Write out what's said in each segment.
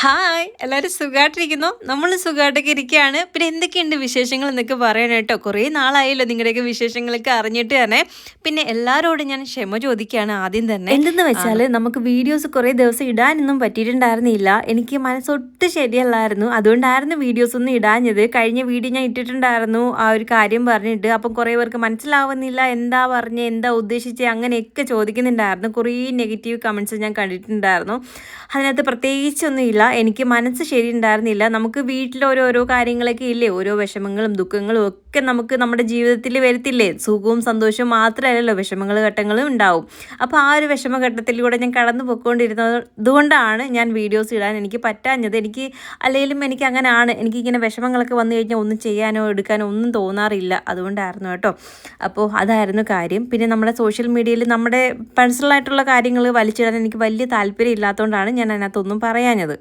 Hi എല്ലാവരും സുഖമായിട്ടിരിക്കുന്നു. നമ്മൾ സുഖമായിട്ടൊക്കെ ഇരിക്കുകയാണ്. പിന്നെ എന്തൊക്കെയുണ്ട് വിശേഷങ്ങൾ എന്നൊക്കെ പറയണം കേട്ടോ. കുറേ നാളായല്ലോ നിങ്ങളുടെയൊക്കെ വിശേഷങ്ങളൊക്കെ അറിഞ്ഞിട്ട് തന്നെ. പിന്നെ എല്ലാവരോടും ഞാൻ ക്ഷമ ചോദിക്കുകയാണ് ആദ്യം തന്നെ. എന്തെന്ന് വെച്ചാൽ നമുക്ക് വീഡിയോസ് കുറേ ദിവസം ഇടാനൊന്നും പറ്റിയിട്ടുണ്ടായിരുന്നില്ല. എനിക്ക് മനസ്സൊട്ട് ശരിയല്ലായിരുന്നു. അതുകൊണ്ടായിരുന്നു വീഡിയോസ് ഒന്നും ഇടാഞ്ഞത്. കഴിഞ്ഞ വീഡിയോ ഞാൻ ഇട്ടിട്ടുണ്ടായിരുന്നു ആ ഒരു കാര്യം പറഞ്ഞിട്ട്. അപ്പം കുറേ പേർക്ക് മനസ്സിലാവുന്നില്ല, എന്താ പറഞ്ഞ് എന്താ ഉദ്ദേശിച്ചത് അങ്ങനെയൊക്കെ ചോദിക്കുന്നുണ്ടായിരുന്നു. കുറേ നെഗറ്റീവ് കമൻറ്റ്സ് ഞാൻ കണ്ടിട്ടുണ്ടായിരുന്നു. അതിനകത്ത് പ്രത്യേകിച്ചൊന്നുമില്ല, എനിക്ക് മനസ്സ് ശരിയുണ്ടായിരുന്നില്ല. നമുക്ക് വീട്ടിൽ ഓരോരോ കാര്യങ്ങളൊക്കെ ഇല്ലേ, ഓരോ വിഷമങ്ങളും ദുഃഖങ്ങളും ഒക്കെ നമുക്ക് നമ്മുടെ ജീവിതത്തിൽ വരത്തില്ലേ. സുഖവും സന്തോഷവും മാത്രമല്ലല്ലോ, വിഷമങ്ങൾ ഘട്ടങ്ങളും ഉണ്ടാവും. അപ്പോൾ ആ ഒരു വിഷമഘട്ടത്തിലൂടെ ഞാൻ കടന്നു പോയിക്കൊണ്ടിരുന്നതുകൊണ്ടാണ് ഞാൻ വീഡിയോസ് ഇടാൻ എനിക്ക് പറ്റാഞ്ഞത്. അല്ലെങ്കിലും എനിക്ക് അങ്ങനെയാണ്, എനിക്കിങ്ങനെ വിഷമങ്ങളൊക്കെ വന്നു കഴിഞ്ഞാൽ ഒന്നും ചെയ്യാനോ എടുക്കാനോ ഒന്നും തോന്നാറില്ല. അതുകൊണ്ടായിരുന്നു കേട്ടോ. അപ്പോൾ അതായിരുന്നു കാര്യം. പിന്നെ നമ്മുടെ സോഷ്യൽ മീഡിയയിൽ നമ്മുടെ പേഴ്സണലായിട്ടുള്ള കാര്യങ്ങൾ വലിച്ചിടാൻ എനിക്ക് വലിയ താല്പര്യം ഇല്ലാത്തതുകൊണ്ടാണ് ഞാൻ അതിനകത്തൊന്നും പറയാഞ്ഞത്.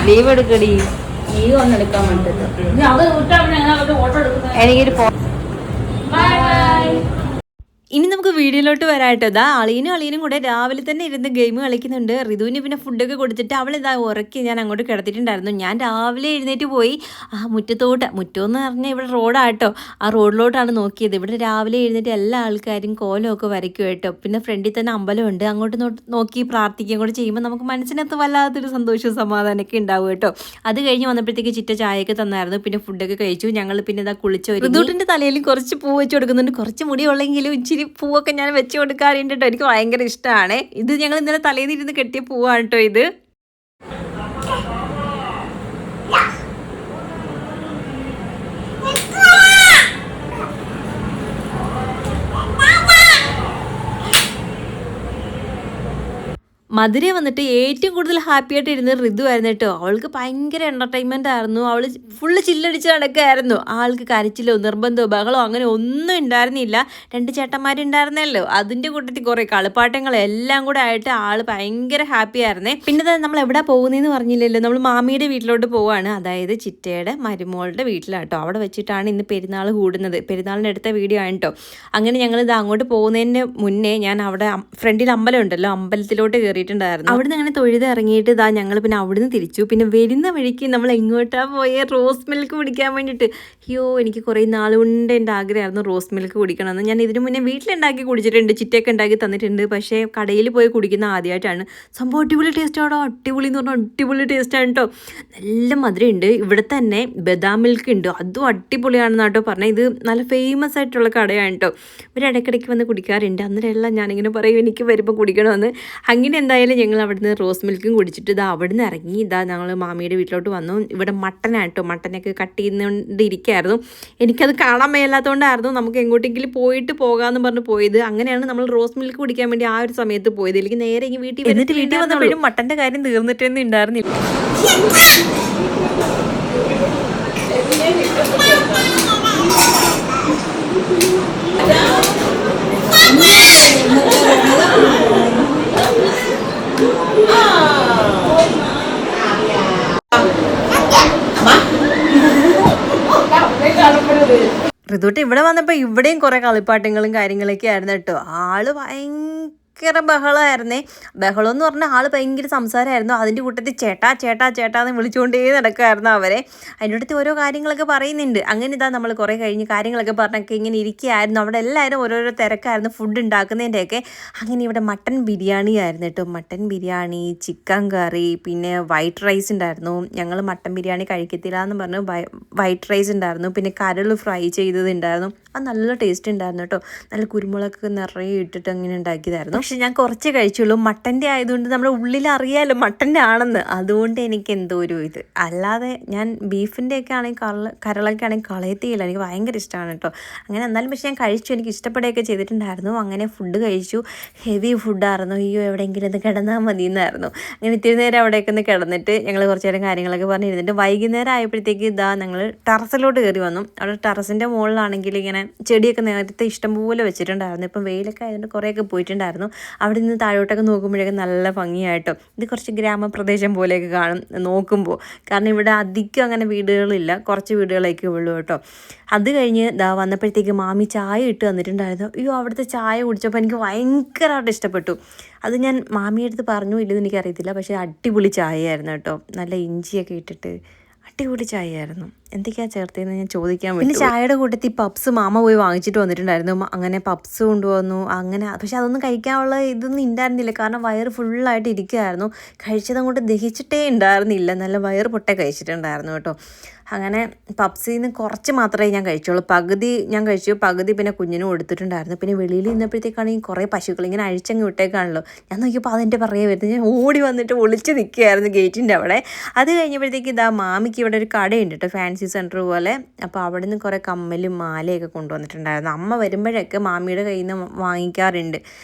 ലീവ് എടുക്കടി, ലീവ് ഒന്നും എടുക്കാൻ പറ്റത്തില്ല. എനിക്കൊരു ഇനി നമുക്ക് വീഡിയോയിലോട്ട് വരാട്ടോ. ഇതാ അളീനും കൂടെ രാവിലെ തന്നെ ഇരുന്ന് ഗെയിം കളിക്കുന്നുണ്ട്. ഋതുവിന് പിന്നെ ഫുഡൊക്കെ കൊടുത്തിട്ട് അവളിതാ ഉറക്കി ഞാൻ അങ്ങോട്ട് കിടത്തിയിട്ടുണ്ടായിരുന്നു. ഞാൻ രാവിലെ എഴുന്നേറ്റ് പോയി ആ മുറ്റമെന്ന് പറഞ്ഞാൽ ഇവിടെ റോഡാട്ടോ, ആ റോഡിലോട്ടാണ് നോക്കിയത്. ഇവിടെ രാവിലെ എഴുന്നേറ്റ് എല്ലാ ആൾക്കാരും കോലമൊക്കെ വരയ്ക്കും കേട്ടോ. പിന്നെ ഫ്രണ്ടിൽ തന്നെ അമ്പലമുണ്ട്, അങ്ങോട്ട് നോക്കി പ്രാർത്ഥിക്കുകയും കൂടെ ചെയ്യുമ്പോൾ നമുക്ക് മനസ്സിനകത്ത് വല്ലാത്തൊരു സന്തോഷവും സമാധാനമൊക്കെ ഉണ്ടാവും കേട്ടോ. അത് കഴിഞ്ഞ് വന്നപ്പോഴത്തേക്ക് ചിറ്റ ചായയൊക്കെ തന്നായിരുന്നു. പിന്നെ ഫുഡൊക്കെ കഴിച്ചു. ഞങ്ങൾ പിന്നെ ഇതാ കുളിച്ചു. ഋതുവിൻ്റെ തലയിൽ കുറച്ച് പൂ വെച്ച് കൊടുക്കുന്നുണ്ട്. കുറച്ച് മുടി ഉള്ളെങ്കിലും ഇച്ചിരി പൂവൊക്കെ ഞാൻ വെച്ച് കൊടുക്കാറുണ്ട് കേട്ടോ. എനിക്ക് ഭയങ്കര ഇഷ്ടമാണ്. ഇത് ഞങ്ങൾ ഇന്നലെ തലേന്ന് ഇരുന്ന് കെട്ടിയ പൂവാണ് കേട്ടോ ഇത്. മധുര വന്നിട്ട് ഏറ്റവും കൂടുതൽ ഹാപ്പി ആയിട്ട് ഇരുന്നത് ഋതു ആയിരുന്നു കേട്ടോ. അവൾക്ക് ഭയങ്കര എൻ്റർടൈൻമെൻ്റ് ആയിരുന്നു. അവൾ ഫുള്ള് ചില്ലടിച്ച് നടക്കുകയായിരുന്നു. ആൾക്ക് കരച്ചിലോ നിർബന്ധമോ ബഹളോ അങ്ങനെ ഒന്നും ഉണ്ടായിരുന്നില്ല. 2 ചേട്ടന്മാരുണ്ടായിരുന്നല്ലോ, അതിൻ്റെ കൂട്ടത്തിൽ കുറേ കളിപ്പാട്ടങ്ങളെല്ലാം കൂടെ ആയിട്ട് ആൾ ഭയങ്കര ഹാപ്പി ആയിരുന്നേ. പിന്നെ നമ്മൾ എവിടെ പോകുന്നതെന്ന് പറഞ്ഞില്ലല്ലോ, നമ്മൾ മാമിയുടെ വീട്ടിലോട്ട് പോവാണ്. അതായത് ചിറ്റയുടെ മരുമോളുടെ വീട്ടിലാട്ടോ. അവിടെ വെച്ചിട്ടാണ് ഇന്ന് പെരുന്നാൾ കൂടുന്നത്. പെരുന്നാളിൻ്റെ അടുത്ത വീഡിയോ ആണ് കേട്ടോ. അങ്ങനെ ഞങ്ങളിത് അങ്ങോട്ട് പോകുന്നതിന് മുന്നേ ഞാൻ അവിടെ ഫ്രണ്ടിൽ അമ്പലം ഉണ്ടല്ലോ, അമ്പലത്തിലോട്ട് കയറിയിട്ടുണ്ടായിരുന്നു. അവിടുന്ന് അങ്ങനെ തൊഴുത് ഇറങ്ങിയിട്ട് ഇതാ ഞങ്ങൾ പിന്നെ അവിടുന്ന് തിരിച്ചു. പിന്നെ വരുന്ന വഴിക്ക് നമ്മൾ എങ്ങോട്ടാ പോയ റോസ് മിൽക്ക് കുടിക്കാൻ വേണ്ടിയിട്ട്. അയ്യോ, എനിക്ക് കുറേ നാളുകൊണ്ട് എൻ്റെ ആഗ്രഹമായിരുന്നു റോസ് മിൽക്ക് കുടിക്കണമെന്ന്. ഞാൻ ഇതിനു മുന്നേ വീട്ടിലുണ്ടാക്കി കുടിച്ചിട്ടുണ്ട്, ചിറ്റയൊക്കെ ഉണ്ടാക്കി തന്നിട്ടുണ്ട്. പക്ഷേ കടയിൽ പോയി കുടിക്കുന്ന ആദ്യമായിട്ടാണ്. സംഭവം അടിപൊളി ടേസ്റ്റ് ആണോ, അടിപൊളി എന്ന് പറഞ്ഞാൽ അടിപൊളി ടേസ്റ്റാണ് കേട്ടോ. നല്ല മധുരമുണ്ട്. ഇവിടെ തന്നെ ബദാം മിൽക്ക് ഉണ്ട്, അതും അടിപൊളിയാണെന്ന് കേട്ടോ പറഞ്ഞത്. ഇത് നല്ല ഫേമസ് ആയിട്ടുള്ള കടയാണ് കേട്ടോ. ഇവർ ഇടയ്ക്കിടയ്ക്ക് വന്ന് കുടിക്കാറുണ്ട്. അന്നേരമെല്ലാം ഞാനിങ്ങനെ പറയും എനിക്ക് വരുമ്പോൾ കുടിക്കണമെന്ന്. അങ്ങനെ എന്തായാലും ഞങ്ങൾ അവിടുന്ന് റോസ് മിൽക്കും കുടിച്ചിട്ട് ഇതാ അവിടുന്ന് ഇറങ്ങി ഇതാ ഞങ്ങൾ മാമിയുടെ വീട്ടിലോട്ട് വന്നു. ഇവിടെ മട്ടനാട്ടോ, മട്ടനൊക്കെ കട്ട് ചെയ്യുന്നോണ്ടിരിക്കുകയായിരുന്നു. എനിക്കത് കാണാൻ മേലാത്തതുകൊണ്ടായിരുന്നു നമുക്ക് എങ്ങോട്ടെങ്കിലും പോയിട്ട് പോകാമെന്ന് പറഞ്ഞ് പോയത്. അങ്ങനെയാണ് നമ്മൾ റോസ് മിൽക്ക് കുടിക്കാൻ വേണ്ടി ആ ഒരു സമയത്ത് പോയത്. എനിക്ക് നേരെ ഇങ്ങനെ വീട്ടിൽ വന്നപ്പോഴും മട്ടൻ്റെ കാര്യം തീർന്നിട്ടൊന്നും ഉണ്ടായിരുന്നില്ല. ഋതുട്ട് ഇവിടെ വന്നപ്പോൾ ഇവിടെയും കുറേ കളിപ്പാട്ടങ്ങളും കാര്യങ്ങളൊക്കെ ആയിരുന്നു കേട്ടോ. ആള് ഭയങ്കര ബഹളമായിരുന്നേ. ബഹളം എന്ന് പറഞ്ഞാൽ ആൾ ഭയങ്കര സംസാരമായിരുന്നു. അതിൻ്റെ കൂട്ടത്തിൽ ചേട്ടാന്ന് വിളിച്ചുകൊണ്ടേ നടക്കുമായിരുന്നു അവരെ. അതിൻ്റെ അടുത്ത് ഓരോ കാര്യങ്ങളൊക്കെ പറയുന്നുണ്ട്. അങ്ങനെ ഇതാ നമ്മൾ കുറേ കഴിഞ്ഞ് കാര്യങ്ങളൊക്കെ പറഞ്ഞൊക്കെ ഇങ്ങനെ ഇരിക്കുകയായിരുന്നു. അവിടെ എല്ലാവരും ഓരോരോ തിരക്കായിരുന്നു ഫുഡ് ഉണ്ടാക്കുന്നതിൻ്റെയൊക്കെ. അങ്ങനെ ഇവിടെ മട്ടൻ ബിരിയാണി ആയിരുന്നു കേട്ടോ. മട്ടൻ ബിരിയാണി, ചിക്കൻ കറി, പിന്നെ വൈറ്റ് റൈസ് ഉണ്ടായിരുന്നു. ഞങ്ങൾ മട്ടൻ ബിരിയാണി കഴിക്കത്തില്ല എന്ന് പറഞ്ഞു വൈറ്റ് റൈസ് ഉണ്ടായിരുന്നു. പിന്നെ കരൾ ഫ്രൈ ചെയ്തതുണ്ടായിരുന്നു. അത് നല്ല ടേസ്റ്റ് ഉണ്ടായിരുന്നു കേട്ടോ. നല്ല കുരുമുളകൊക്കെ നിറയെ ഇട്ടിട്ട് അങ്ങനെ ഉണ്ടാക്കിയതായിരുന്നു. പക്ഷെ ഞാൻ കുറച്ച് കഴിച്ചുള്ളൂ. മട്ടൻ്റെ ആയതുകൊണ്ട് നമ്മുടെ ഉള്ളിൽ അറിയാമല്ലോ മട്ടൻ്റെ ആണെന്ന്. അതുകൊണ്ട് എനിക്ക് എന്തോ ഒരു ഇത്. അല്ലാതെ ഞാൻ ബീഫിൻ്റെയൊക്കെ ആണെങ്കിൽ കരളൊക്കെ ആണെങ്കിൽ കളയത്തില്ല. എനിക്ക് ഭയങ്കര ഇഷ്ടമാണ് കേട്ടോ. അങ്ങനെ എന്നാലും പക്ഷെ ഞാൻ കഴിച്ചു, എനിക്ക് ഇഷ്ടപ്പെടുകയൊക്കെ ചെയ്തിട്ടുണ്ടായിരുന്നു. അങ്ങനെ ഫുഡ് കഴിച്ചു. ഹെവി ഫുഡായിരുന്നു. അയ്യോ എവിടെയെങ്കിലും ഒന്ന് കിടന്നാൽ മതി എന്നായിരുന്നു. അങ്ങനെ ഇത്തിരി നേരം അവിടെയൊക്കെ ഒന്ന് കിടന്നിട്ട് ഞങ്ങൾ കുറച്ച് നേരം കാര്യങ്ങളൊക്കെ പറഞ്ഞിരുന്നിട്ട് വൈകുന്നേരം ആയപ്പോഴത്തേക്ക് ഇതാ ഞങ്ങൾ ടെറസിലോട്ട് കയറി വന്നു. അവിടെ ടെറസിൻ്റെ മുകളിലാണെങ്കിൽ ഇങ്ങനെ ചെടിയൊക്കെ നേരത്തെ ഇഷ്ടംപോലെ വെച്ചിട്ടുണ്ടായിരുന്നു. ഇപ്പം വെയിലൊക്കെ ആയതുകൊണ്ട് കുറേയൊക്കെ പോയിട്ടുണ്ടായിരുന്നു. അവിടെ നിന്ന് താഴോട്ടൊക്കെ നോക്കുമ്പോഴേക്കും നല്ല ഭംഗിയായിട്ടോ. ഇത് കുറച്ച് ഗ്രാമപ്രദേശം പോലെയൊക്കെ കാണും നോക്കുമ്പോൾ, കാരണം ഇവിടെ അധികം അങ്ങനെ വീടുകളില്ല, കുറച്ച് വീടുകളൊക്കെ ഉള്ളൂ കേട്ടോ. അത് കഴിഞ്ഞ് വന്നപ്പോഴത്തേക്ക് മാമി ചായ ഇട്ട് തന്നിട്ടുണ്ടായിരുന്നു. അയ്യോ, അവിടുത്തെ ചായ കുടിച്ചപ്പോൾ എനിക്ക് ഭയങ്കരമായിട്ട് ഇഷ്ടപ്പെട്ടു. അത് ഞാൻ മാമിയടുത്ത് പറഞ്ഞു ഇല്ലെന്ന് എനിക്കറിയത്തില്ല, പക്ഷേ അടിപൊളി ചായയായിരുന്നു കേട്ടോ. നല്ല ഇഞ്ചിയൊക്കെ ഇട്ടിട്ട് അടിപൊളി ചായയായിരുന്നു. എന്തൊക്കെയാണ് ചേർത്തതെന്ന് ഞാൻ ചോദിക്കാൻ വേണ്ടി. പിന്നെ ചായയുടെ കൂട്ടത്തിൽ പപ്സ് മാമ പോയി വാങ്ങിച്ചിട്ട് വന്നിട്ടുണ്ടായിരുന്നു. അങ്ങനെ പപ്സ് കൊണ്ടുവന്നു. അങ്ങനെ പക്ഷെ അതൊന്നും കഴിക്കാനുള്ള ഇതൊന്നും ഉണ്ടായിരുന്നില്ല, കാരണം വയറ് ഫുള്ളായിട്ട് ഇരിക്കുമായിരുന്നു. കഴിച്ചതും കൊണ്ട് ദഹിച്ചിട്ടേ ഉണ്ടായിരുന്നില്ല, നല്ല വയറ് പൊട്ടേ കഴിച്ചിട്ടുണ്ടായിരുന്നു കേട്ടോ. അങ്ങനെ പപ്സിൽ നിന്ന് കുറച്ച് മാത്രമേ ഞാൻ കഴിച്ചുള്ളൂ. പകുതി ഞാൻ കഴിച്ചു, പകുതി പിന്നെ കുഞ്ഞിനും കൊടുത്തിട്ടുണ്ടായിരുന്നു. പിന്നെ വെളിയിൽ നിന്നപ്പോഴത്തേക്കാണെങ്കിൽ കുറേ പശുക്കൾ ഇങ്ങനെ അഴിച്ചങ്ങ് വിട്ടേക്കാണല്ലോ. ഞാൻ നോക്കിയപ്പോൾ അതിൻ്റെ പറയെ വരുന്നത്, ഞാൻ ഓടി വന്നിട്ട് ഒളിച്ച് നിൽക്കുകയായിരുന്നു ഗേറ്റിൻ്റെ അവിടെ. അത് കഴിഞ്ഞപ്പോഴത്തേക്ക് മാമിക്ക് ഇവിടെ ഒരു കടയുണ്ട് കേട്ടോ, ഫാൻസി സെൻറ്റർ പോലെ. അപ്പോൾ അവിടെ നിന്ന് കുറേ കമ്മലും മാലയൊക്കെ കൊണ്ടുവന്നിട്ടുണ്ടായിരുന്നു. അമ്മ വരുമ്പോഴൊക്കെ മാമിയുടെ കയ്യിൽ നിന്ന് വാങ്ങിക്കാറുണ്ട്.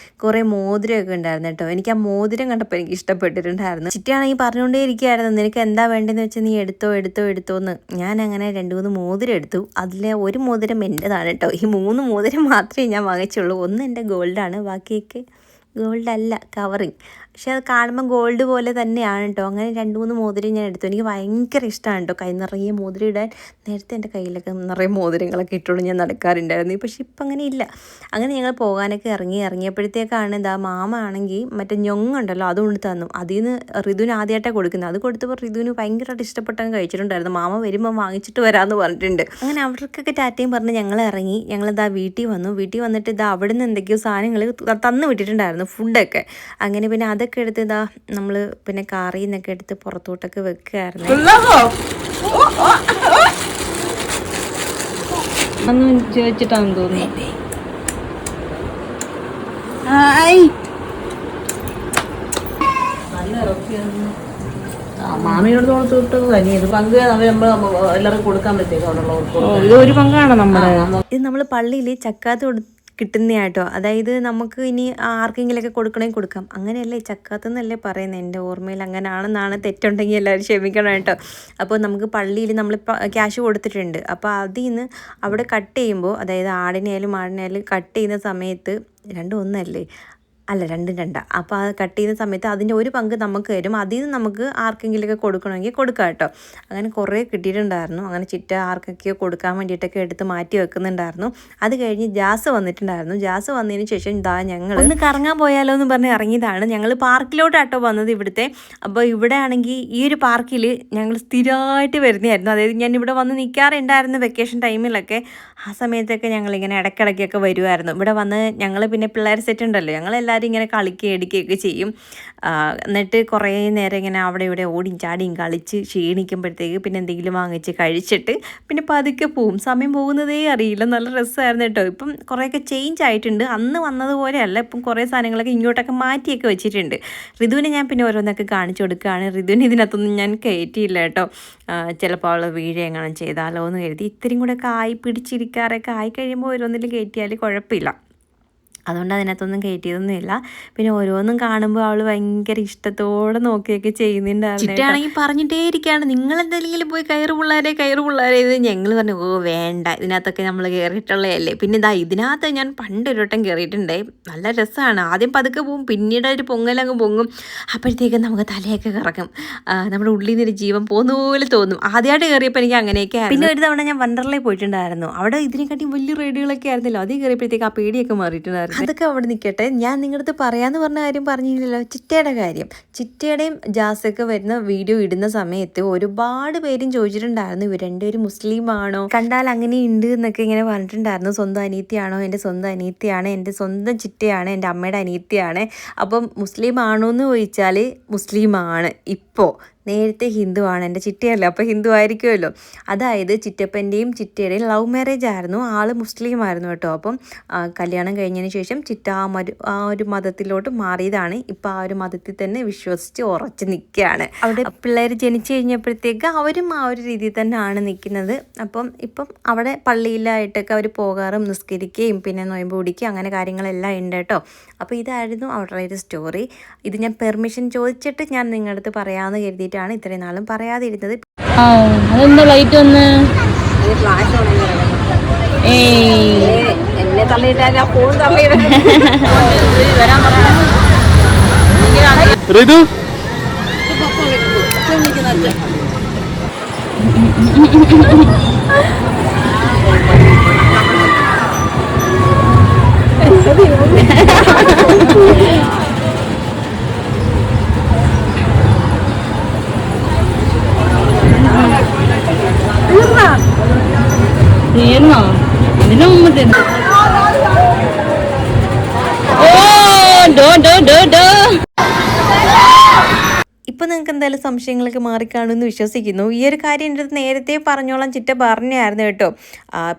കുറേ മോതിരമൊക്കെ ഉണ്ടായിരുന്നു കേട്ടോ. എനിക്ക് ആ മോതിരം കണ്ടപ്പോൾ എനിക്ക് ഇഷ്ടപ്പെട്ടിട്ടുണ്ടായിരുന്നു. ചിറ്റിയാണെങ്കിൽ പറഞ്ഞുകൊണ്ടേ ഇരിക്കുകയായിരുന്നു, നിനക്ക് എന്താ വേണ്ടതെന്ന് വെച്ചാൽ നീ എടുത്തോന്ന്. ഞാൻ അങ്ങനെ 2-3 മോതിരം എടുത്തു. അതിലെ ഒരു മോതിരം എൻ്റെതാണ് കേട്ടോ. ഈ 3 മോതിരം മാത്രമേ ഞാൻ വാങ്ങിച്ചുള്ളൂ. ഒന്ന് എൻ്റെ ഗോൾഡാണ്, ബാക്കിയൊക്കെ ഗോൾഡല്ല, കവറിങ്. പക്ഷെ അത് കാണുമ്പോൾ ഗോൾഡ് പോലെ തന്നെയാണ് കേട്ടോ. അങ്ങനെ 2-3 മോതിരം ഞാൻ എടുത്തു. എനിക്ക് ഭയങ്കര ഇഷ്ടമാണ് കേട്ടോ കൈ നിറയെ മോതിരം ഇടാൻ. നേരത്തെ എൻ്റെ കയ്യിലൊക്കെ നിറയെ മോതിരങ്ങളൊക്കെ ഇട്ടുകൊണ്ട് ഞാൻ നടക്കാറുണ്ടായിരുന്നു. പക്ഷെ ഇപ്പം അങ്ങനെ ഇല്ല. അങ്ങനെ ഞങ്ങൾ പോകാനൊക്കെ ഇറങ്ങിയപ്പോഴത്തേക്കാണ് മാമ ആണെങ്കിൽ മറ്റേ ഞൊങ്ങുണ്ടല്ലോ അതുകൊണ്ട് തന്നു. അതിൽ നിന്ന് ഋതുവിന് ആദ്യമായിട്ടാണ് കൊടുക്കുന്നത്. അത് കൊടുത്തപ്പോൾ ഋതുവിന് ഭയങ്കരമായിട്ട് ഇഷ്ടപ്പെട്ടങ്ങ് കഴിച്ചിട്ടുണ്ടായിരുന്നു. മാമ വരുമ്പോൾ വാങ്ങിച്ചിട്ട് വരാമെന്ന് പറഞ്ഞിട്ടുണ്ട്. അങ്ങനെ അവർക്കൊക്കെ ടാറ്റയും പറഞ്ഞ് ഞങ്ങൾ ഇറങ്ങി. ഞങ്ങളിതാ വീട്ടിൽ വന്നു. വീട്ടിൽ വന്നിട്ട് അവിടെ നിന്ന് എന്തൊക്കെയോ സാധനങ്ങൾ തന്നു വിട്ടിട്ടുണ്ടായിരുന്നു, ഫുഡൊക്കെ. അങ്ങനെ പിന്നെ അതൊക്കെ എടുത്ത് നമ്മൾ പിന്നെ കാറിൽ നിന്നൊക്കെ എടുത്ത് പുറത്തോട്ടൊക്കെ വെക്കുകയായിരുന്നു. അന്ന് ചോദിച്ചിട്ടാണെന്ന് തോന്നുന്നു. മാമിയോട് തോന്നിട്ട് തന്നെ ഇത് പങ്ക് എല്ലാവർക്കും കൊടുക്കാൻ പറ്റിയത് അവിടെ ഇത് ഒരു പങ്കാണ് നമ്മുടെ. ഇത് നമ്മൾ പള്ളിയിൽ ചക്കാത്ത് കിട്ടുന്നതായിട്ടോ. അതായത് നമുക്ക് ഇനി ആർക്കെങ്കിലുമൊക്കെ കൊടുക്കണമെങ്കിൽ കൊടുക്കാം. അങ്ങനെയല്ലേ, ചക്കാത്തെന്നല്ലേ പറയുന്നത്. എൻ്റെ ഓർമ്മയിൽ അങ്ങനെയാണെന്നാണ്. തെറ്റുണ്ടെങ്കിൽ എല്ലാവരും ക്ഷമിക്കണം കേട്ടോ. അപ്പോൾ നമുക്ക് പള്ളിയിൽ നമ്മൾ ക്യാഷ് കൊടുത്തിട്ടുണ്ട്. അപ്പോൾ അതിൽ നിന്ന് അവിടെ കട്ട് ചെയ്യുമ്പോൾ, അതായത് ആടിനെയായാലും കട്ട് ചെയ്യുന്ന സമയത്ത് 2 ഒന്നല്ലേ, അല്ല 2 2. അപ്പോൾ അത് കട്ട് ചെയ്യുന്ന സമയത്ത് അതിൻ്റെ ഒരു പങ്ക് നമുക്ക് തരും. അതിൽ നിന്ന് നമുക്ക് ആർക്കെങ്കിലുമൊക്കെ കൊടുക്കണമെങ്കിൽ കൊടുക്കാം കേട്ടോ. അങ്ങനെ കുറേ കിട്ടിയിട്ടുണ്ടായിരുന്നു. അങ്ങനെ ചിറ്റ ആർക്കൊക്കെയോ കൊടുക്കാൻ വേണ്ടിയിട്ടൊക്കെ എടുത്ത് മാറ്റി വെക്കുന്നുണ്ടായിരുന്നു. അത് കഴിഞ്ഞ് ജാസ് വന്നിട്ടുണ്ടായിരുന്നു. ജാസ് വന്നതിന് ശേഷം ഞങ്ങൾ ഒന്ന് കറങ്ങാൻ പോയാലോ എന്ന് പറഞ്ഞ് ഇറങ്ങിയതാണ്. ഞങ്ങൾ പാർക്കിലോട്ടാട്ടോ വന്നത് ഇവിടുത്തെ. അപ്പോൾ ഇവിടെ ആണെങ്കിൽ ഈ ഒരു പാർക്കിൽ ഞങ്ങൾ സ്ഥിരമായിട്ട് വരുന്നതായിരുന്നു. അതായത് ഞാൻ ഇവിടെ വന്ന് നിൽക്കാറുണ്ടായിരുന്നു വെക്കേഷൻ ടൈമിലൊക്കെ. ആ സമയത്തൊക്കെ ഞങ്ങളിങ്ങനെ ഇടയ്ക്കിടയ്ക്കൊക്കെ വരുമായിരുന്നു. ഇവിടെ വന്ന് ഞങ്ങൾ പിന്നെ പിള്ളേർ സെറ്റ് ഉണ്ടല്ലോ, ഞങ്ങളെല്ലാവരും ഇങ്ങനെ കളിക്കുകയൊക്കെ ചെയ്യും. എന്നിട്ട് കുറേ നേരം ഇങ്ങനെ അവിടെ ഇവിടെ ഓടിയും ചാടിയും കളിച്ച് ക്ഷീണിക്കുമ്പോഴത്തേക്ക് പിന്നെ എന്തെങ്കിലും വാങ്ങിച്ച് കഴിച്ചിട്ട് പിന്നെ പതുക്കെ പോവും. സമയം പോകുന്നതേ അറിയില്ല. നല്ല രസമായിരുന്നു കേട്ടോ. ഇപ്പം കുറേയൊക്കെ ചേഞ്ച് ആയിട്ടുണ്ട്. അന്ന് വന്നതുപോലെയല്ല, ഇപ്പം കുറേ സാധനങ്ങളൊക്കെ ഇങ്ങോട്ടൊക്കെ മാറ്റിയൊക്കെ വെച്ചിട്ടുണ്ട്. ഋതുവിനെ ഞാൻ പിന്നെ ഓരോന്നൊക്കെ കാണിച്ചു കൊടുക്കുകയാണ്. ഋതുവിന് ഇതിനകത്തൊന്നും ഞാൻ കയറ്റിയില്ല കേട്ടോ. ചിലപ്പോൾ അവൾ വീഴെങ്ങനെ ചെയ്താലോ എന്ന് കരുതി. ഇത്രയും കൂടെ ഒക്കെ പിടിച്ചിരിക്കാറൊക്കെ ആയി കഴിയുമ്പോൾ ഓരോന്നിലും കയറ്റിയാൽ കുഴപ്പമില്ല. അതുകൊണ്ട് അതിനകത്തൊന്നും കയറ്റിയതൊന്നുമില്ല. പിന്നെ ഓരോന്നും കാണുമ്പോൾ അവൾ ഭയങ്കര ഇഷ്ടത്തോടെ നോക്കിയൊക്കെ ചെയ്യുന്നുണ്ടായിരുന്നു. ചിറ്റാണെങ്കിൽ പറഞ്ഞിട്ടേ ഇരിക്കുകയാണ്, നിങ്ങളെന്തെങ്കിലും പോയി കയറ് പിള്ളേരെ ഇത്. ഞങ്ങൾ പറഞ്ഞു, ഓ വേണ്ട, ഇതിനകത്തൊക്കെ നമ്മൾ കയറിയിട്ടുള്ളതല്ലേ. പിന്നെ ഇതിനകത്ത് ഞാൻ പണ്ടൊരു വട്ടം കയറിയിട്ടുണ്ടേ. നല്ല രസമാണ്. ആദ്യം പതുക്കെ പോവും, പിന്നീട് ഒരു പൊങ്ങലങ്ങ് പൊങ്ങും. അപ്പോഴത്തേക്കും നമുക്ക് തലയൊക്കെ കറക്കും. നമ്മുടെ ഉള്ളിൽ നിന്നൊരു ജീവൻ പോകുന്ന പോലെ തോന്നും. ആദ്യമായിട്ട് കയറിയപ്പോൾ എനിക്ക് അങ്ങനെയൊക്കെ ആയിരുന്നു. പിന്നെ ഒരു തവണ ഞാൻ വണ്ടർലയിൽ പോയിട്ടുണ്ടായിരുന്നു. അവിടെ ഇതിനെക്കാട്ടി വലിയ റൈഡുകളൊക്കെ ആയിരുന്നല്ലോ. അതിൽ കയറിയപ്പോഴത്തേക്ക് ആ പേടിയൊക്കെ മാറിയിട്ടുണ്ടായിരുന്നു. അതൊക്കെ അവിടെ നിൽക്കട്ടെ. ഞാൻ നിങ്ങളുടെ അടുത്ത് പറയാമെന്ന് പറഞ്ഞ കാര്യം പറഞ്ഞില്ലല്ലോ, ചിറ്റയുടെ കാര്യം. ചിറ്റയുടെയും ജാസൊക്കെ വരുന്ന വീഡിയോ ഇടുന്ന സമയത്ത് ഒരുപാട് പേരും ചോദിച്ചിട്ടുണ്ടായിരുന്നു, ഇവർ 2 പേരും മുസ്ലിം ആണോ, കണ്ടാൽ അങ്ങനെ ഉണ്ട് എന്നൊക്കെ ഇങ്ങനെ പറഞ്ഞിട്ടുണ്ടായിരുന്നു. സ്വന്തം അനിയത്തിയാണോ? എൻ്റെ സ്വന്തം അനിയത്തിയാണ്, എൻ്റെ സ്വന്തം ചിറ്റയാണ്, എൻ്റെ അമ്മയുടെ അനിയത്തിയാണ്. അപ്പം മുസ്ലിം ആണോ എന്ന് ചോദിച്ചാൽ മുസ്ലിമാണ്. ഇപ്പോൾ നേരത്തെ ഹിന്ദുവാണ്. എൻ്റെ ചിറ്റയല്ല, അപ്പോൾ ഹിന്ദു ആയിരിക്കുമല്ലോ. അതായത് ചിറ്റപ്പൻ്റെയും ചിറ്റയുടെയും ലവ് മാരേജ് ആയിരുന്നു. ആൾ മുസ്ലിം ആയിരുന്നു കേട്ടോ. അപ്പം കല്യാണം കഴിഞ്ഞതിന് ശേഷം ചിറ്റ ആ ഒരു മതത്തിലോട്ട് മാറിയതാണ്. ഇപ്പം ആ ഒരു മതത്തിൽ തന്നെ വിശ്വസിച്ച് ഉറച്ച് നിൽക്കുകയാണ്. അവിടെ പിള്ളേർ ജനിച്ചു കഴിഞ്ഞപ്പോഴത്തേക്ക് അവരും ആ ഒരു രീതിയിൽ തന്നെയാണ് നിൽക്കുന്നത്. അപ്പം ഇപ്പം അവിടെ പള്ളിയിലായിട്ടൊക്കെ അവർ പോകാറും നിസ്കരിക്കുകയും പിന്നെ നൊയമ്പ് പിടിക്കുകയും അങ്ങനെ കാര്യങ്ങളെല്ലാം ഉണ്ട് കേട്ടോ. അപ്പോൾ ഇതായിരുന്നു അവരുടെ ഒരു സ്റ്റോറി. ഇത് ഞാൻ പെർമിഷൻ ചോദിച്ചിട്ട് ഞാൻ നിങ്ങളുടെ അടുത്ത് പറയാമെന്ന് കരുതിയിട്ട് ഇത്രയും നാളും പറയാതിരുന്നത്. അതെന്താ ലൈറ്റ് വന്ന് എന്നെ തള്ളിയിട്ടാ ഫോൺ തള്ളിയിടാൻ വരാൻ പറയാം. ഋതു തീർന്നോ അതിന് മുമ്പ് തീർന്നു. ഓ ഡോ ഡോ ഡോ ഡോ. ഇപ്പം നിങ്ങൾക്ക് എന്തായാലും സംശയങ്ങളൊക്കെ മാറിക്കാണുമെന്ന് വിശ്വസിക്കുന്നു. ഈ ഒരു കാര്യം എൻ്റെ അടുത്ത് നേരത്തെ പറഞ്ഞോളാം ചിറ്റ പറഞ്ഞായിരുന്നു കേട്ടോ.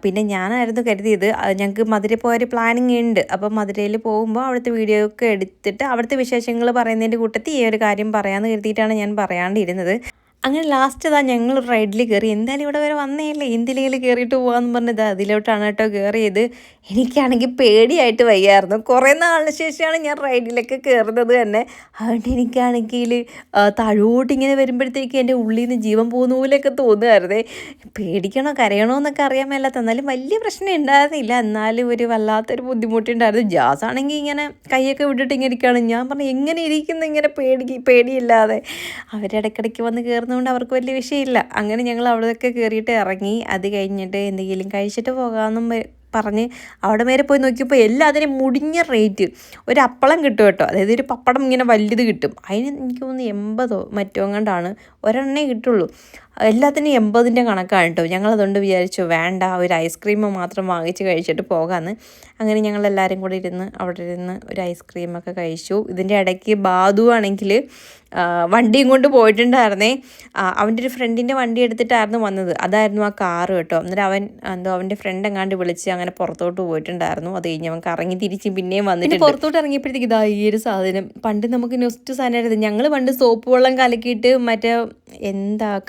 പിന്നെ ഞാനായിരുന്നു കരുതിയത് ഞങ്ങൾക്ക് മധുരയിൽ പോയൊരു പ്ലാനിങ് ഉണ്ട്. അപ്പം മധുരയിൽ പോകുമ്പോൾ അവിടുത്തെ വീഡിയോ ഒക്കെ എടുത്തിട്ട് അവിടുത്തെ വിശേഷങ്ങൾ പറയുന്നതിൻ്റെ കൂട്ടത്തിൽ ഈ ഒരു കാര്യം പറയാമെന്ന് കരുതിയിട്ടാണ് ഞാൻ പറയാണ്ടിരുന്നത്. അങ്ങനെ ലാസ്റ്റ് ഇതാ ഞങ്ങൾ റൈഡിൽ കയറി. എന്തായാലും ഇവിടെ വരെ വന്നേയല്ലേ, എന്തിലെങ്കിലും കയറിയിട്ട് പോകാമെന്ന് പറഞ്ഞത് അതിലോട്ടാണ് കേട്ടോ കയറിയത്. എനിക്കാണെങ്കിൽ പേടിയായിട്ട് വയ്യായിരുന്നു. കുറേ നാളിന് ശേഷമാണ് ഞാൻ റൈഡിലൊക്കെ കയറുന്നത് തന്നെ. അതുകൊണ്ട് എനിക്കാണെങ്കിൽ താഴോട്ടിങ്ങനെ വരുമ്പോഴത്തേക്ക് എൻ്റെ ഉള്ളിൽ നിന്ന് ജീവൻ പോകുന്ന പോലെയൊക്കെ തോന്നുമായിരുന്നേ. പേടിക്കണോ കരയണോ എന്നൊക്കെ അറിയാൻ മേലാത്ത, എന്നാലും വലിയ പ്രശ്നം ഉണ്ടായിരുന്നില്ല. എന്നാലും ഒരു വല്ലാത്തൊരു ബുദ്ധിമുട്ടുണ്ടായിരുന്നു. ജാസാണെങ്കിൽ ഇങ്ങനെ കൈയൊക്കെ വിട്ടിട്ട് ഇങ്ങനെ ഇരിക്കുകയാണ്. ഞാൻ പറഞ്ഞു എങ്ങനെ ഇരിക്കുന്നു ഇങ്ങനെ പേടിയില്ലാതെ. അവരിടയ്ക്കിടയ്ക്ക് വന്ന് കയറുന്നതുകൊണ്ട് അവർക്ക് വലിയ വിഷയമില്ല. അങ്ങനെ ഞങ്ങൾ അവിടെയൊക്കെ കയറിയിട്ട് ഇറങ്ങി. അത് കഴിഞ്ഞിട്ട് എന്തെങ്കിലും കഴിച്ചിട്ട് പോകാമെന്നും പറഞ്ഞ് അവിടെ വരെ പോയി നോക്കിയപ്പോൾ എല്ലാത്തിനും മുടിഞ്ഞ റേറ്റ്. ഒരു അപ്പളം കിട്ടും കേട്ടോ, അതായത് ഒരു പപ്പടം ഇങ്ങനെ വലുത് കിട്ടും. അതിന് എനിക്ക് തോന്നുന്നു 80 മറ്റോ കണ്ടാണ്, ഒരെണ്ണേ കിട്ടുള്ളൂ. എല്ലാത്തിനും 80ൻ്റെ കണക്കാണ് കേട്ടോ. ഞങ്ങളതുകൊണ്ട് വിചാരിച്ചു വേണ്ട, ഒരു ഐസ്ക്രീം മാത്രം വാങ്ങിച്ച് കഴിച്ചിട്ട് പോകാമെന്ന്. അങ്ങനെ ഞങ്ങളെല്ലാവരും കൂടെ അവിടെ ഇരുന്ന് ഒരു ഐസ്ക്രീമൊക്കെ കഴിച്ചു. ഇതിൻ്റെ ഇടയ്ക്ക് ബാദു ആണെങ്കിൽ വണ്ടിയും കൊണ്ട് പോയിട്ടുണ്ടായിരുന്നേ. അവൻ്റെ ഒരു ഫ്രണ്ടിൻ്റെ വണ്ടി എടുത്തിട്ടായിരുന്നു വന്നത്, അതായിരുന്നു ആ കാറ് കേട്ടോ. അന്നേരം അവൻ്റെ ഫ്രണ്ട് എങ്ങാണ്ട് വിളിച്ച് അങ്ങനെ പുറത്തോട്ട് പോയിട്ടുണ്ടായിരുന്നു. അത് കഴിഞ്ഞ് അവൻ കറങ്ങി തിരിച്ച് പിന്നെയും വന്നിട്ട് പുറത്തോട്ട് ഇറങ്ങിയപ്പോഴത്തേക്ക് ഇതാ ഈ ഒരു സാധനം. പണ്ട് നമുക്ക് നെക്സ്റ്റ് സാധനമായിരുന്നു. ഞങ്ങൾ പണ്ട് സോപ്പ് വെള്ളം കലക്കിയിട്ട് മറ്റേ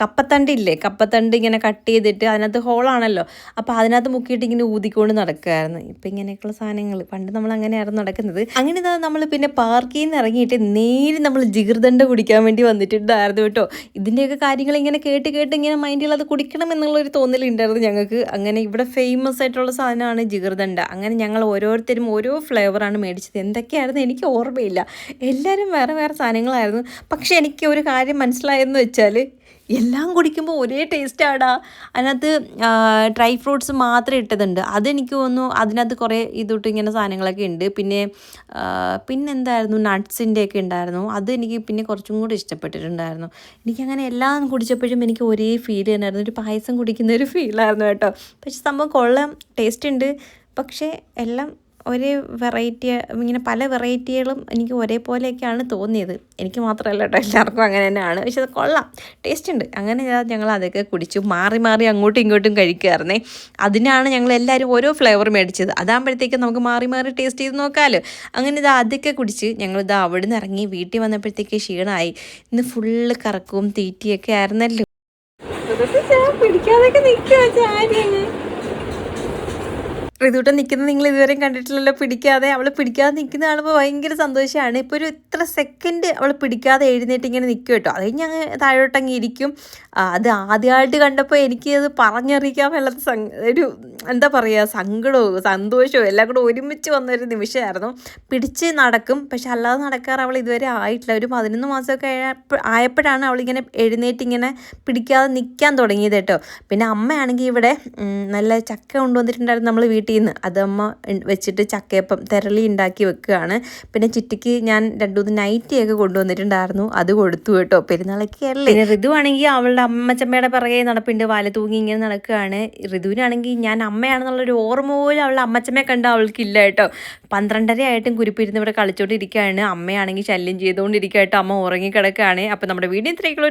കപ്പത്തണ്ടില്ലേ, കപ്പത്തണ്ട് ഇങ്ങനെ കട്ട് ചെയ്തിട്ട് അതിനകത്ത് ഹോളാണല്ലോ, അപ്പോൾ അതിനകത്ത് മുക്കിയിട്ട് ഇങ്ങനെ ഊതിക്കൊണ്ട് നടക്കുമായിരുന്നു. ഇപ്പം ഇങ്ങനെയൊക്കെയുള്ള സാധനങ്ങൾ പണ്ട് നമ്മൾ അങ്ങനെയായിരുന്നു നടക്കുന്നത്. അങ്ങനെ ഇതാ നമ്മൾ പിന്നെ പാർക്കിൽ നിന്ന് ഇറങ്ങിയിട്ട് നേരെ നമ്മൾ ജിഗർദണ്ഡ കുടിക്കാൻ വേണ്ടി വന്നിട്ടുണ്ടായിരുന്നു കേട്ടോ. ഇതിൻ്റെയൊക്കെ കാര്യങ്ങൾ ഇങ്ങനെ കേട്ട് ഇങ്ങനെ മൈൻഡിൽ അത് കുടിക്കണം എന്നുള്ളൊരു തോന്നലുണ്ടായിരുന്നു ഞങ്ങൾക്ക്. അങ്ങനെ ഇവിടെ ഫേമസ് ആയിട്ടുള്ള സാധനമാണ് ജിഗർദണ്ഡ. അങ്ങനെ ഞങ്ങൾ ഓരോരുത്തരും ഓരോ ഫ്ലേവറാണ് മേടിച്ചത്. എന്തൊക്കെയായിരുന്നു എനിക്ക് ഓർമ്മയില്ല, എല്ലാവരും വേറെ വേറെ സാധനങ്ങളായിരുന്നു. പക്ഷെ എനിക്ക് ഒരു കാര്യം മനസ്സിലായെന്ന് വെച്ചാൽ എല്ലാം കുടിക്കുമ്പോൾ ഒരേ ടേസ്റ്റാടാ. അതിനകത്ത് ഡ്രൈ ഫ്രൂട്ട്സ് മാത്രം ഇട്ടതുണ്ട്, അതെനിക്ക് തോന്നുന്നു അതിനകത്ത് കുറേ ഇതൊട്ട് ഇങ്ങനെ സാധനങ്ങളൊക്കെ ഉണ്ട്. പിന്നെന്തായിരുന്നു നട്ട്സിൻ്റെ ഒക്കെ ഉണ്ടായിരുന്നു, അത് എനിക്ക് പിന്നെ കുറച്ചും കൂടി ഇഷ്ടപ്പെട്ടിട്ടുണ്ടായിരുന്നു. എനിക്കങ്ങനെ എല്ലാം കുടിച്ചപ്പോഴും എനിക്ക് ഒരേ ഫീൽ തന്നെയായിരുന്നു, ഒരു പായസം കുടിക്കുന്ന ഒരു ഫീലായിരുന്നു കേട്ടോ. പക്ഷെ സംഭവം കൊള്ളാം, ടേസ്റ്റ് ഉണ്ട്. പക്ഷേ എല്ലാം ഒരേ വെറൈറ്റി, ഇങ്ങനെ പല വെറൈറ്റികളും എനിക്ക് ഒരേപോലെയൊക്കെയാണ് തോന്നിയത്. എനിക്ക് മാത്രമല്ല കേട്ടോ, എല്ലാവർക്കും അങ്ങനെ തന്നെയാണ്. പക്ഷെ അത് കൊള്ളാം, ടേസ്റ്റ് ഉണ്ട്. അങ്ങനെ ഞങ്ങൾ അതൊക്കെ കുടിച്ചു. മാറി അങ്ങോട്ടും ഇങ്ങോട്ടും കഴിക്കുമായിരുന്നേ. അതിനാണ് ഞങ്ങൾ എല്ലാവരും ഓരോ ഫ്ലേവർ മേടിച്ചത്. അതാകുമ്പോഴത്തേക്കും നമുക്ക് മാറി ടേസ്റ്റ് ചെയ്ത് നോക്കാമല്ലോ. അങ്ങനെ അതൊക്കെ കുടിച്ച് ഞങ്ങളിത് അവിടെ നിന്ന് ഇറങ്ങി. വീട്ടിൽ വന്നപ്പോഴത്തേക്ക് ക്ഷീണമായി. ഇന്ന് ഫുള്ള് കറക്കവും തീറ്റിയൊക്കെ ആയിരുന്നല്ലോ. പിടിക്കാതൊക്കെ നിൽക്കുക. ഋതുട്ടൻ നിൽക്കുന്നത് നിങ്ങൾ ഇതുവരെയും കണ്ടിട്ടില്ലല്ലോ, പിടിക്കാതെ. അവൾ പിടിക്കാതെ നിൽക്കുന്ന കാണുമ്പോൾ ഭയങ്കര സന്തോഷമാണ്. ഇപ്പോൾ ഒരു ഇത്ര സെക്കൻഡ് അവൾ പിടിക്കാതെ എഴുന്നേറ്റ് ഇങ്ങനെ നിൽക്കും കേട്ടോ. അത് കഴിഞ്ഞ് അങ്ങ് താഴോട്ടങ്ങ് ഇരിക്കും. അത് ആദ്യമായിട്ട് കണ്ടപ്പോൾ എനിക്ക് അത് പറഞ്ഞറിയിക്കാൻ വല്ലാത്ത ഒരു എന്താ പറയുക, സങ്കടവും സന്തോഷവും എല്ലാം കൂടെ ഒരുമിച്ച് വന്നൊരു നിമിഷമായിരുന്നു. പിടിച്ച് നടക്കും, പക്ഷെ അല്ലാതെ നടക്കാറ് അവൾ ഇതുവരെ ആയിട്ടില്ല. ഒരു 11 മാസമൊക്കെ ആയപ്പോഴാണ് അവളിങ്ങനെ എഴുന്നേറ്റ് ഇങ്ങനെ പിടിക്കാതെ നിൽക്കാൻ തുടങ്ങിയത് കേട്ടോ. പിന്നെ അമ്മയാണെങ്കിൽ ഇവിടെ നല്ല ചക്ക കൊണ്ടുവന്നിട്ടുണ്ടായിരുന്നു നമ്മൾ വീട്ടിൽ നിന്ന്. അത് അമ്മ വെച്ചിട്ട് ചക്കയപ്പം തെരളി ഉണ്ടാക്കി വെക്കുകയാണ്. പിന്നെ ചിറ്റിക്ക് ഞാൻ 2-3 നൈറ്റിയൊക്കെ കൊണ്ടുവന്നിട്ടുണ്ടായിരുന്നു, അത് കൊടുത്തു കേട്ടോ. പെരുന്നാളൊക്കെ അല്ലേ. പിന്നെ ഋതു ആണെങ്കിൽ അവളുടെ അമ്മച്ചമ്മയുടെ പിറകെ നടപ്പുണ്ട്, വാല തൂങ്ങി ഇങ്ങനെ നടക്കുകയാണ്. ഋതുവിനാണെങ്കിൽ ഞാൻ അമ്മയാണെന്നുള്ളൊരു ഓർമ്മ പോലും അവളുടെ അമ്മച്ചമ്മയെ കണ്ട അവൾക്കില്ല കേട്ടോ. 12:30 ആയിട്ടും കുരിപ്പിരുന്ന് ഇവിടെ കളിച്ചോണ്ടിരിക്കുകയാണ്. അമ്മയാണെങ്കിൽ ശല്യം ചെയ്തുകൊണ്ടിരിക്കുക കേട്ടോ. അമ്മ ഉറങ്ങിക്കിടക്കുകയാണ്. അപ്പം നമ്മുടെ വീഡിയോ ഇത്രയൊക്കെ